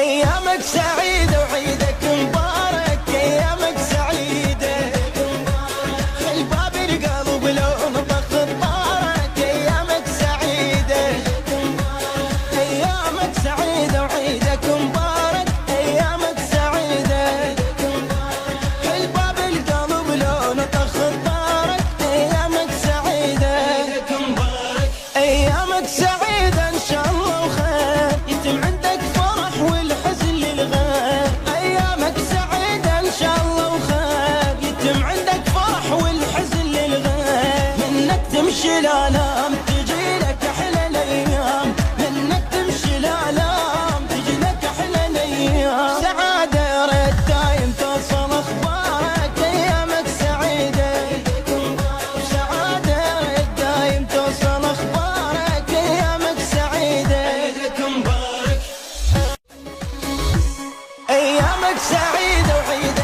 أيامك سعيدة وعيدك مبارك، أيامك سعيدة الباب القلب لو نطق الطارك، أيامك سعيدة أيامك سعيدة وعيدك مبارك، أيامك سعيدة الباب القلب لو نطق الطارك، أيامك سعيدة أيامك سعيدة إن شاء الله وخير يتم عندك فرح والحزن للغير، أيامك سعيدة إن شاء الله وخير يتم عندك فرح والحزن للغير، منك تمشي الآلام تجي لك أحلى الأيام، منك تمشي الآلام تجي لك أحلى الأيام، سعادة يا ريت دايم توصل أخبارك، أيامك سعيدة سعادة يا ريت دايم توصل أخبارك، أيامك سعيدة أيامك سعيدة وعيد